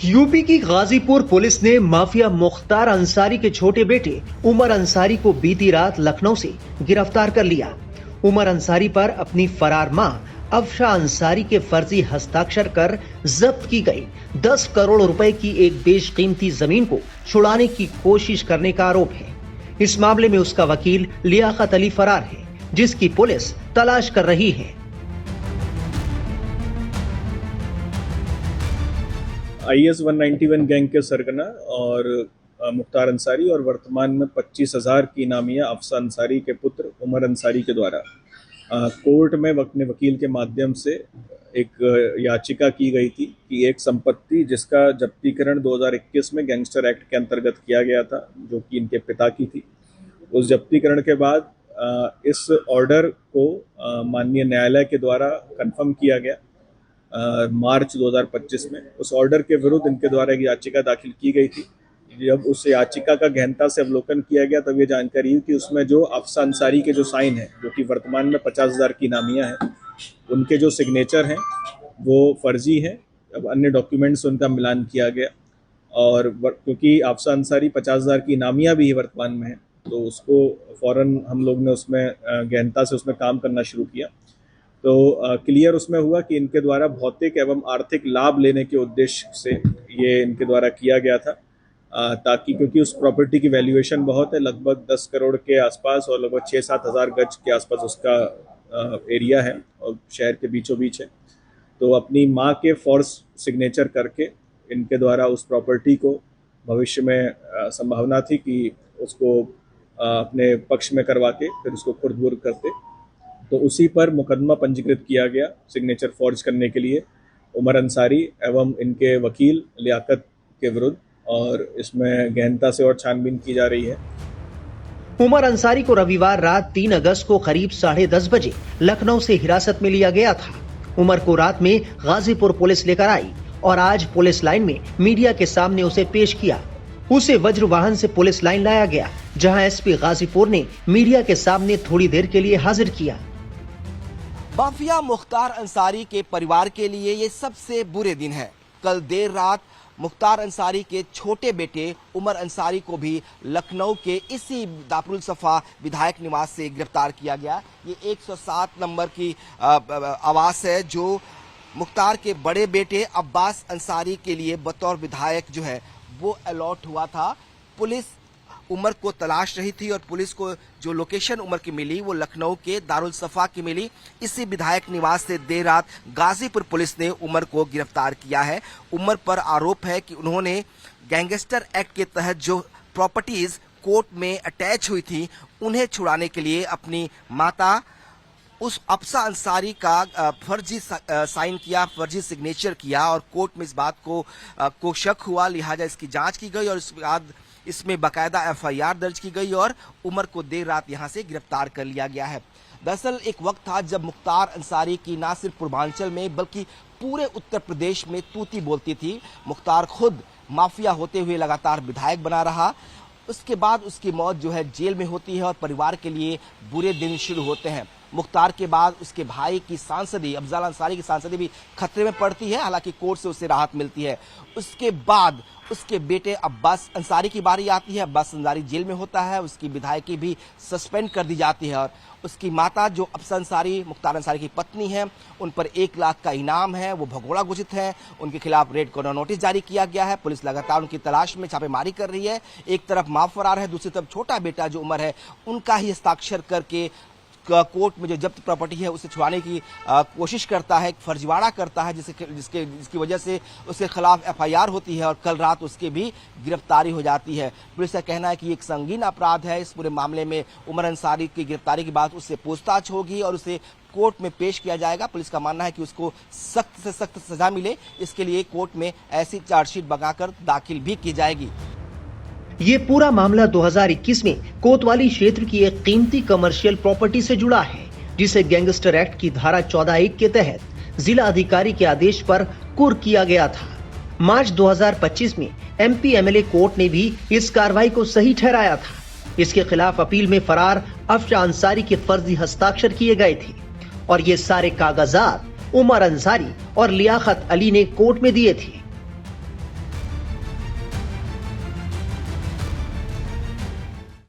UP की Ghazipur police ने mafia Mukhtar Ansari के छोटे बेटे उमर अंसारी को बीती रात लखनऊ से गिरफ्तार कर लिया। उमर अंसारी पर अपनी फरार मां अफशा अंसारी के फर्जी हस्ताक्षर कर जब्त की गई 10 करोड़ रुपए की एक बेशकीमती जमीन को छुड़ाने की कोशिश करने का आरोप है। इस मामले में उसका वकील लियाकत अली फरार है, जिसकी पुलिस तलाश कर रही है। IS 191 गैंग के सरगना और मुख्तार अंसारी और वर्तमान में 25,000 की इनामिया अफशा अंसारी के पुत्र उमर अंसारी के द्वारा कोर्ट में अपने वकील के माध्यम से एक याचिका की गई थी कि एक संपत्ति जिसका जब्तीकरण 2021 में गैंगस्टर एक्ट के अंतर्गत किया गया था, जो कि इनके पिता की थी, उस जब्तीकरण के बाद इस ऑर्डर को माननीय न्यायालय के द्वारा कंफर्म किया गया मार्च 2025 में। उस ऑर्डर के विरुद्ध इनके द्वारा एक याचिका दाखिल की गई थी। जब उस याचिका का गहनता से अवलोकन किया गया तब ये जानकारी हुई कि उसमें जो अफशा अंसारी के जो साइन है, जो कि वर्तमान में 50,000 की इनामिया है, उनके जो सिग्नेचर हैं वो फर्जी हैं। अब अन्य डॉक्यूमेंट्स उनका मिलान किया गया और क्योंकि अफशा अंसारी 50,000 की इनामिया भी वर्तमान में है, तो उसको फौरन हम लोग ने उसमें गहनता से उसमें काम करना शुरू किया। तो क्लियर उसमें हुआ कि इनके द्वारा भौतिक एवं आर्थिक लाभ लेने के उद्देश्य से ये इनके द्वारा किया गया था, ताकि क्योंकि उस प्रॉपर्टी की वैल्यूएशन बहुत है, लगभग 10 करोड़ के आसपास और लगभग 6-7 हज़ार गज के आसपास उसका एरिया है और शहर के बीचों बीच है। तो अपनी माँ के फोर्स सिग्नेचर करके इनके द्वारा उस प्रॉपर्टी को भविष्य में संभावना थी कि उसको अपने पक्ष में करवा के फिर उसको खुर्द-बुर्द करते, तो उसी पर मुकदमा पंजीकृत किया गया सिग्नेचर फॉर्ज करने के लिए उमर अंसारी एवं इनके वकील लियाकत के विरुद्ध, और इसमें गहनता से और छानबीन की जा रही है। उमर अंसारी को रविवार रात 3 अगस्त को करीब 10:30 बजे लखनऊ से हिरासत में लिया गया था। उमर को रात में गाजीपुर पुलिस लेकर आई और आज पुलिस लाइन में मीडिया के सामने उसे पेश किया। उसे वज्र वाहन से पुलिस लाइन लाया गया, जहां एसपी गाजीपुर ने मीडिया के सामने थोड़ी देर के लिए हाजिर किया। माफिया मुख्तार अंसारी के परिवार के लिए ये सबसे बुरे दिन है। कल देर रात मुख्तार अंसारी के छोटे बेटे उमर अंसारी को भी लखनऊ के इसी दारुल सफा विधायक निवास से गिरफ्तार किया गया। ये 107 नंबर की आवास है जो मुख्तार के बड़े बेटे अब्बास अंसारी के लिए बतौर विधायक जो है वो अलॉट हुआ था। पुलिस उमर को तलाश रही थी और पुलिस को जो लोकेशन उमर की मिली वो लखनऊ के दारुल सफा की मिली। इसी विधायक निवास से देर रात गाजीपुर पुलिस ने उमर को गिरफ्तार किया है। उमर पर आरोप है कि उन्होंने गैंगस्टर एक्ट के तहत जो प्रॉपर्टीज कोर्ट में अटैच हुई थी उन्हें छुड़ाने के लिए अपनी माता उस अफशा अंसारी का फर्जी साइन किया, फर्जी सिग्नेचर किया और कोर्ट में इस बात को शक हुआ, लिहाजा इसकी जांच की गई और इसके बाद इसमें बाकायदा FIR दर्ज की गई और उमर को देर रात यहां से गिरफ्तार कर लिया गया है। दरअसल एक वक्त था जब मुख्तार अंसारी की ना सिर्फ पूर्वांचल में बल्कि पूरे उत्तर प्रदेश में तूती बोलती थी। मुख्तार खुद माफिया होते हुए लगातार विधायक बना रहा। उसके बाद उसकी मौत जो है जेल में होती है और परिवार के लिए बुरे दिन शुरू होते हैं। मुख्तार के बाद उसके भाई की सांसदी अफजल अंसारी की सांसदी भी खतरे में पड़ती है, हालांकि कोर्ट से उसे राहत मिलती है। उसके बाद उसके बेटे अब्बास अंसारी की बारी आती है। अब्बास अंसारी जेल में होता है, उसकी विधायकी भी सस्पेंड कर दी जाती है और उसकी माता जो अफशा अंसारी मुख्तार अंसारी की पत्नी है, उन पर 1 लाख का इनाम है, वो भगोड़ा घोषित है। उनके खिलाफ रेड कॉर्नर नोटिस जारी किया गया है। पुलिस लगातार उनकी तलाश में छापेमारी कर रही है। एक तरफ मां फरार है, दूसरी तरफ छोटा बेटा जो उमर है उनका ही हस्ताक्षर करके कोर्ट में जो जब्त प्रॉपर्टी है उसे छुड़ाने की कोशिश करता है, एक फर्जीवाड़ा करता है जिसकी वजह से उसके खिलाफ FIR होती है और कल रात उसकी भी गिरफ्तारी हो जाती है। पुलिस का कहना है कि एक संगीन अपराध है। इस पूरे मामले में उमर अंसारी की गिरफ्तारी के बाद उससे पूछताछ होगी और उसे कोर्ट में पेश किया जाएगा। पुलिस का मानना है कि उसको सख्त से सख्त सजा मिले, इसके लिए कोर्ट में ऐसी चार्जशीट बनाकर दाखिल भी की जाएगी। ये पूरा मामला 2021 में कोतवाली क्षेत्र की एक कीमती कमर्शियल प्रॉपर्टी से जुड़ा है, जिसे गैंगस्टर एक्ट की धारा 14(1) के तहत जिला अधिकारी के आदेश पर कुर्क किया गया था। मार्च 2025 में MP MLA कोर्ट ने भी इस कार्रवाई को सही ठहराया था। इसके खिलाफ अपील में फरार अफशा अंसारी के फर्जी हस्ताक्षर किए गए थे और ये सारे कागजात उमर अंसारी और लियाकत अली ने कोर्ट में दिए थे।